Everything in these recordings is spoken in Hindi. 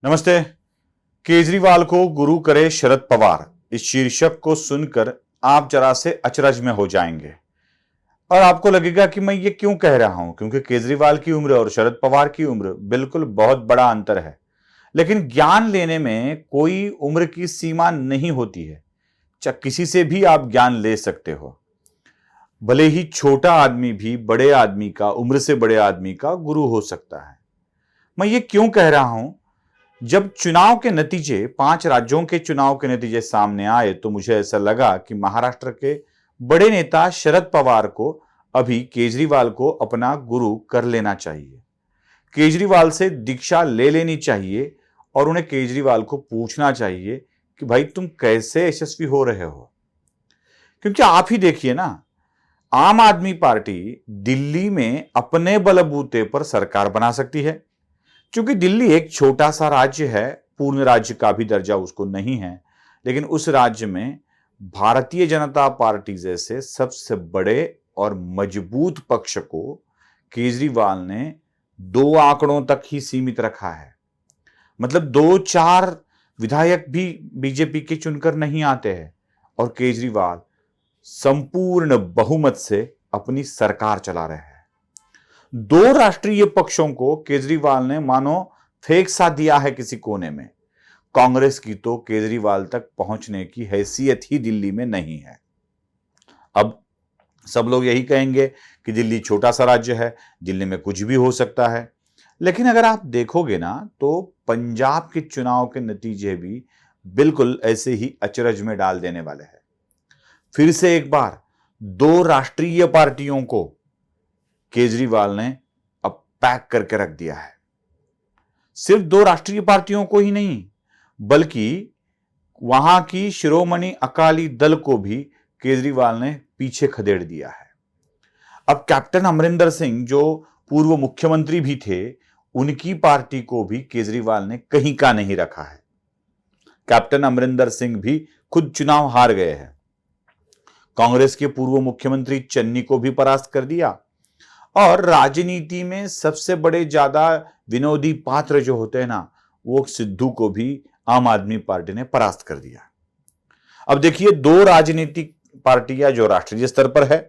नमस्ते। केजरीवाल को गुरु करे शरद पवार, इस शीर्षक को सुनकर आप जरा से अचरज में हो जाएंगे और आपको लगेगा कि मैं ये क्यों कह रहा हूं, क्योंकि केजरीवाल की उम्र और शरद पवार की उम्र बिल्कुल बहुत बड़ा अंतर है। लेकिन ज्ञान लेने में कोई उम्र की सीमा नहीं होती है। चाहे किसी से भी आप ज्ञान ले सकते हो, भले ही छोटा आदमी भी बड़े आदमी का, उम्र से बड़े आदमी का गुरु हो सकता है। मैं ये क्यों कह रहा हूं? जब चुनाव के नतीजे, 5 राज्यों के चुनाव के नतीजे सामने आए तो मुझे ऐसा लगा कि महाराष्ट्र के बड़े नेता शरद पवार को अभी केजरीवाल को अपना गुरु कर लेना चाहिए। केजरीवाल से दीक्षा ले लेनी चाहिए और उन्हें केजरीवाल को पूछना चाहिए कि भाई तुम कैसे यशस्वी हो रहे हो। क्योंकि आप ही देखिए ना, आम आदमी पार्टी दिल्ली में अपने बलबूते पर सरकार बना सकती है। क्योंकि दिल्ली एक छोटा सा राज्य है, पूर्ण राज्य का भी दर्जा उसको नहीं है, लेकिन उस राज्य में भारतीय जनता पार्टी जैसे सबसे बड़े और मजबूत पक्ष को केजरीवाल ने 2 आंकड़ों तक ही सीमित रखा है। मतलब 2-4 विधायक भी बीजेपी के चुनकर नहीं आते हैं और केजरीवाल संपूर्ण बहुमत से अपनी सरकार चला रहे हैं। 2 राष्ट्रीय पक्षों को केजरीवाल ने मानो फेंक सा दिया है किसी कोने में। कांग्रेस की तो केजरीवाल तक पहुंचने की हैसियत ही दिल्ली में नहीं है। अब सब लोग यही कहेंगे कि दिल्ली छोटा सा राज्य है, दिल्ली में कुछ भी हो सकता है। लेकिन अगर आप देखोगे ना तो पंजाब के चुनाव के नतीजे भी बिल्कुल ऐसे ही अचरज में डाल देने वाले हैं। फिर से एक बार 2 राष्ट्रीय पार्टियों को केजरीवाल ने अब पैक करके रख दिया है। सिर्फ 2 राष्ट्रीय पार्टियों को ही नहीं, बल्कि वहां की शिरोमणि अकाली दल को भी केजरीवाल ने पीछे खदेड़ दिया है। अब कैप्टन अमरिंदर सिंह जो पूर्व मुख्यमंत्री भी थे, उनकी पार्टी को भी केजरीवाल ने कहीं का नहीं रखा है। कैप्टन अमरिंदर सिंह भी खुद चुनाव हार गए हैं। कांग्रेस के पूर्व मुख्यमंत्री चन्नी को भी परास्त कर दिया और राजनीति में सबसे बड़े ज्यादा विनोदी पात्र जो होते हैं ना, वो सिद्धू को भी आम आदमी पार्टी ने परास्त कर दिया। अब देखिए, 2 राजनीतिक पार्टियां जो राष्ट्रीय स्तर पर है,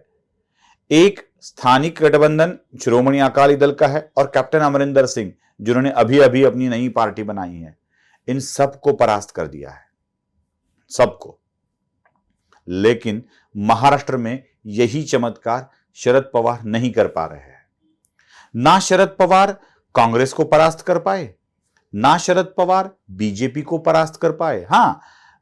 एक स्थानिक गठबंधन शिरोमणि अकाली दल का है और कैप्टन अमरिंदर सिंह जिन्होंने अभी अभी अपनी नई पार्टी बनाई है, इन सबको परास्त कर दिया है, सबको। लेकिन महाराष्ट्र में यही चमत्कार शरद पवार नहीं कर पा रहे हैं। ना शरद पवार कांग्रेस को परास्त कर पाए, ना शरद पवार बीजेपी को परास्त कर पाए। हां,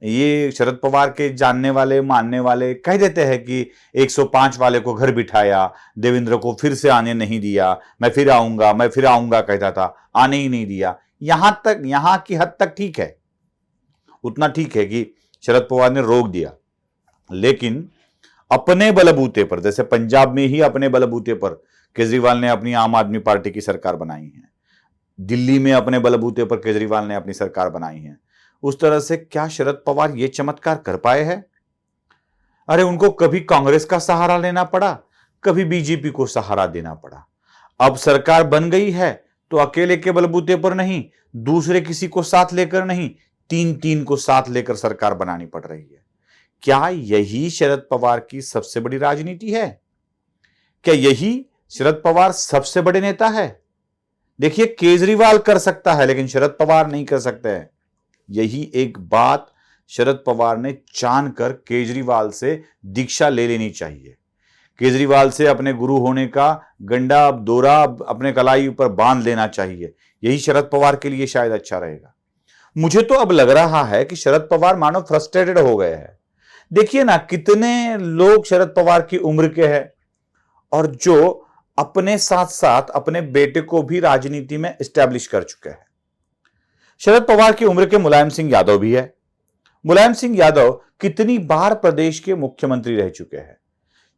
ये शरद पवार के जानने वाले मानने वाले कह देते हैं कि 105 वाले को घर बिठाया, देवेंद्र को फिर से आने नहीं दिया, मैं फिर आऊंगा कहता था, आने ही नहीं दिया। यहां की हद तक ठीक है, उतना ठीक है कि शरद पवार ने रोक दिया। लेकिन अपने बलबूते पर, जैसे पंजाब में ही अपने बलबूते पर केजरीवाल ने अपनी आम आदमी पार्टी की सरकार बनाई है, दिल्ली में अपने बलबूते पर केजरीवाल ने अपनी सरकार बनाई है, उस तरह से क्या शरद पवार ये चमत्कार कर पाए हैं? अरे उनको कभी कांग्रेस का सहारा लेना पड़ा, कभी बीजेपी को सहारा देना पड़ा। अब सरकार बन गई है तो अकेले के बलबूते पर नहीं, दूसरे किसी को साथ लेकर नहीं, 3-3 को साथ लेकर सरकार बनानी पड़ रही है। क्या यही शरद पवार की सबसे बड़ी राजनीति है? क्या यही शरद पवार सबसे बड़े नेता है? देखिए, केजरीवाल कर सकता है लेकिन शरद पवार नहीं कर सकते हैं। यही एक बात शरद पवार ने जानकर केजरीवाल से दीक्षा ले लेनी चाहिए। केजरीवाल से अपने गुरु होने का गंडा दोरा अपने कलाई पर बांध लेना चाहिए। यही शरद पवार के लिए शायद अच्छा रहेगा। मुझे तो अब लग रहा है कि शरद पवार मानो फ्रस्ट्रेटेड हो गए हैं। देखिए ना, कितने लोग शरद पवार की उम्र के हैं और जो अपने साथ साथ अपने बेटे को भी राजनीति में एस्टैब्लिश कर चुके हैं। शरद पवार की उम्र के मुलायम सिंह यादव भी है। मुलायम सिंह यादव कितनी बार प्रदेश के मुख्यमंत्री रह चुके हैं।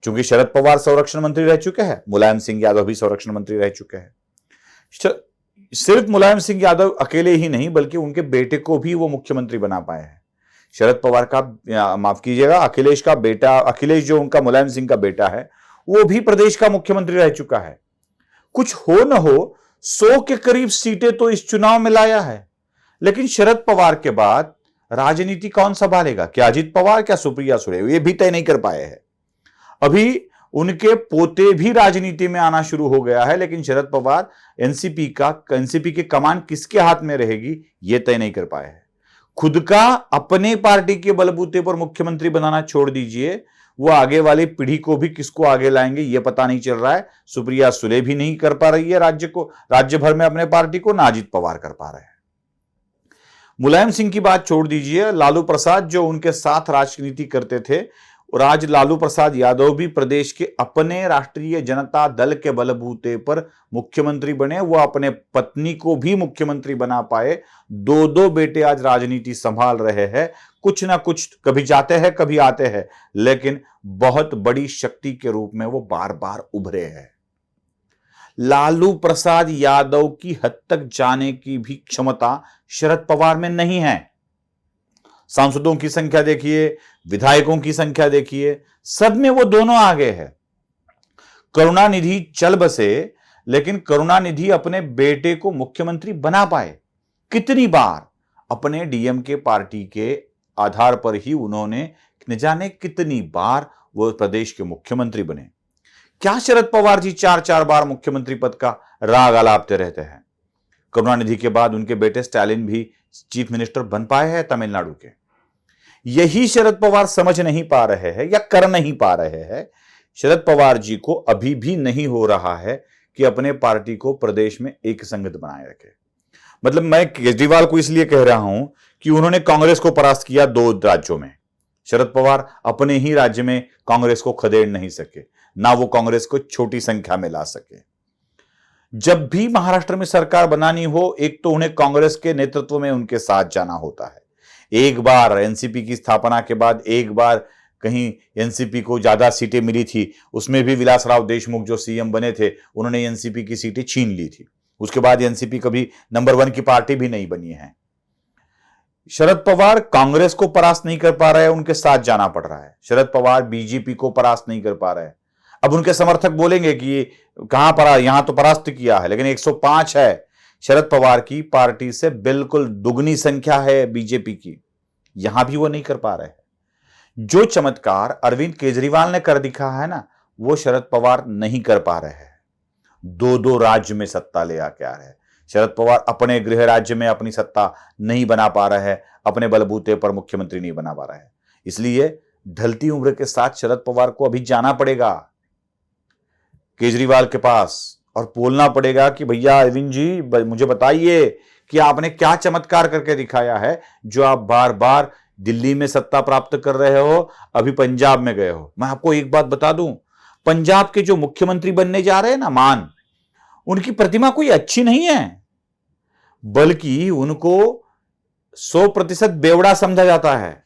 क्योंकि शरद पवार संरक्षण मंत्री रह चुके हैं, मुलायम सिंह यादव भी संरक्षण मंत्री रह चुके हैं। सिर्फ मुलायम सिंह यादव अकेले ही नहीं, बल्कि उनके बेटे को भी वो मुख्यमंत्री बना पाए हैं। शरद पवार का, माफ कीजिएगा, अखिलेश का बेटा, अखिलेश जो उनका मुलायम सिंह का बेटा है, वो भी प्रदेश का मुख्यमंत्री रह चुका है। कुछ हो न हो 100 के करीब सीटें तो इस चुनाव में लाया है। लेकिन शरद पवार के बाद राजनीति कौन संभालेगा? क्या अजित पवार, क्या सुप्रिया सुले? ये भी तय नहीं कर पाए हैं। अभी उनके पोते भी राजनीति में आना शुरू हो गया है, लेकिन शरद पवार एनसीपी की कमान किसके हाथ में रहेगी यह तय नहीं कर पाए हैं। खुद का अपने पार्टी के बलबूते पर मुख्यमंत्री बनाना छोड़ दीजिए, वो आगे वाली पीढ़ी को भी किसको आगे लाएंगे यह पता नहीं चल रहा है। सुप्रिया सुले भी नहीं कर पा रही है राज्य भर में अपने पार्टी को, ना अजित पवार कर पा रहे हैं। मुलायम सिंह की बात छोड़ दीजिए, लालू प्रसाद जो उनके साथ राजनीति करते थे, और आज लालू प्रसाद यादव भी प्रदेश के अपने राष्ट्रीय जनता दल के बलबूते पर मुख्यमंत्री बने। वो अपने पत्नी को भी मुख्यमंत्री बना पाए। दो दो बेटे आज राजनीति संभाल रहे हैं। कुछ ना कुछ कभी जाते हैं कभी आते हैं, लेकिन बहुत बड़ी शक्ति के रूप में वो बार बार उभरे हैं। लालू प्रसाद यादव की हद तक जाने की भी क्षमता शरद पवार में नहीं है। सांसदों की संख्या देखिए, विधायकों की संख्या देखिए, सब में वो दोनों आगे है। करुणानिधि चल बसे, लेकिन करुणानिधि अपने बेटे को मुख्यमंत्री बना पाए कितनी बार? अपने डीएमके पार्टी के आधार पर ही उन्होंने न जाने कितनी बार वो प्रदेश के मुख्यमंत्री बने। क्या शरद पवार जी 4-4 बार मुख्यमंत्री पद का राग अलापते रहते हैं? करुणानिधि के बाद उनके बेटे स्टालिन भी चीफ मिनिस्टर बन पाए हैं तमिलनाडु के। यही शरद पवार समझ नहीं पा रहे हैं या कर नहीं पा रहे हैं। शरद पवार जी को अभी भी नहीं हो रहा है कि अपने पार्टी को प्रदेश में एक संगत बनाए रखे। मतलब मैं केजरीवाल को इसलिए कह रहा हूं कि उन्होंने कांग्रेस को परास्त किया 2 राज्यों में। शरद पवार अपने ही राज्य में कांग्रेस को खदेड़ नहीं सके, ना वो कांग्रेस को छोटी संख्या में ला सके। जब भी महाराष्ट्र में सरकार बनानी हो, एक तो उन्हें कांग्रेस के नेतृत्व में उनके साथ जाना होता है। एक बार एनसीपी की स्थापना के बाद एक बार कहीं एनसीपी को ज्यादा सीटें मिली थी, उसमें भी विलासराव देशमुख जो सीएम बने थे, उन्होंने एनसीपी की सीटें छीन ली थी। उसके बाद एनसीपी कभी नंबर 1 की पार्टी भी नहीं बनी है। शरद पवार कांग्रेस को परास्त नहीं कर पा रहे हैं, उनके साथ जाना पड़ रहा है। शरद पवार बीजेपी को परास्त नहीं कर पा रहे हैं। अब उनके समर्थक बोलेंगे कि कहां परा, यहां तो परास्त किया है, लेकिन 105 है। शरद पवार की पार्टी से बिल्कुल दुगनी संख्या है बीजेपी की, यहां भी वो नहीं कर पा रहे हैं। जो चमत्कार अरविंद केजरीवाल ने कर दिखा है ना, वो शरद पवार नहीं कर पा रहे हैं। 2-2 राज्य में सत्ता ले आके आ रहे हैं। शरद पवार अपने गृह राज्य में अपनी सत्ता नहीं बना पा रहे हैं, अपने बलबूते पर मुख्यमंत्री नहीं बना पा रहे हैं। इसलिए ढलती उम्र के साथ शरद पवार को अभी जाना पड़ेगा केजरीवाल के पास और बोलना पड़ेगा कि भैया अरविंद जी, मुझे बताइए कि आपने क्या चमत्कार करके दिखाया है जो आप बार बार दिल्ली में सत्ता प्राप्त कर रहे हो, अभी पंजाब में गए हो। मैं आपको एक बात बता दूं, पंजाब के जो मुख्यमंत्री बनने जा रहे हैं ना, मान, उनकी प्रतिमा कोई अच्छी नहीं है, बल्कि उनको 100% बेवड़ा समझा जाता है।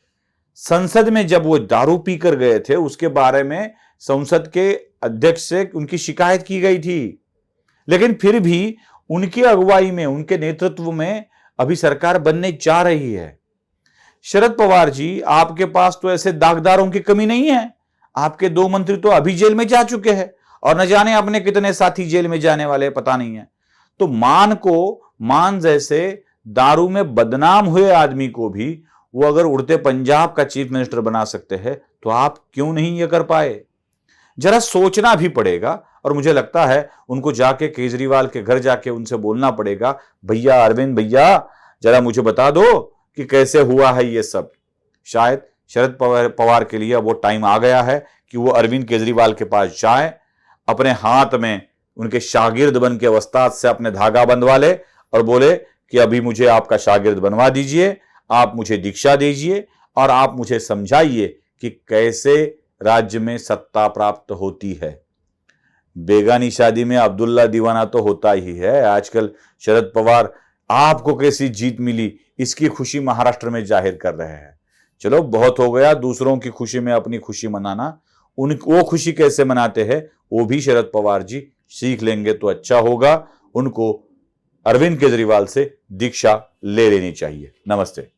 संसद में जब वो दारू पीकर गए थे, उसके बारे में संसद के अध्यक्ष से उनकी शिकायत की गई थी, लेकिन फिर भी उनकी अगुवाई में, उनके नेतृत्व में अभी सरकार बनने जा रही है। शरद पवार जी, आपके पास तो ऐसे दागदारों की कमी नहीं है। आपके 2 मंत्री तो अभी जेल में जा चुके हैं और न जाने अपने कितने साथी जेल में जाने वाले पता नहीं है। तो मान जैसे दारू में बदनाम हुए आदमी को भी वो अगर उड़ते पंजाब का चीफ मिनिस्टर बना सकते हैं, तो आप क्यों नहीं ये कर पाए? जरा सोचना भी पड़ेगा। और मुझे लगता है उनको जाके केजरीवाल के घर जाके उनसे बोलना पड़ेगा, भैया अरविंद भैया, जरा मुझे बता दो कि कैसे हुआ है ये सब। शायद शरद पवार के लिए वो टाइम आ गया है कि वो अरविंद केजरीवाल के पास जाए, अपने हाथ में उनके शागिर्द बन के वस्ताद से अपने धागा बंधवा ले और बोले कि अभी मुझे आपका शागिर्द बनवा दीजिए, आप मुझे दीक्षा दीजिए और आप मुझे समझाइए कि कैसे राज्य में सत्ता प्राप्त होती है। बेगानी शादी में अब्दुल्ला दीवाना तो होता ही है। आजकल शरद पवार आपको कैसी जीत मिली, इसकी खुशी महाराष्ट्र में जाहिर कर रहे हैं। चलो, बहुत हो गया दूसरों की खुशी में अपनी खुशी मनाना। वो खुशी कैसे मनाते हैं वो भी शरद पवार जी सीख लेंगे तो अच्छा होगा। उनको अरविंद केजरीवाल से दीक्षा ले लेनी चाहिए। नमस्ते।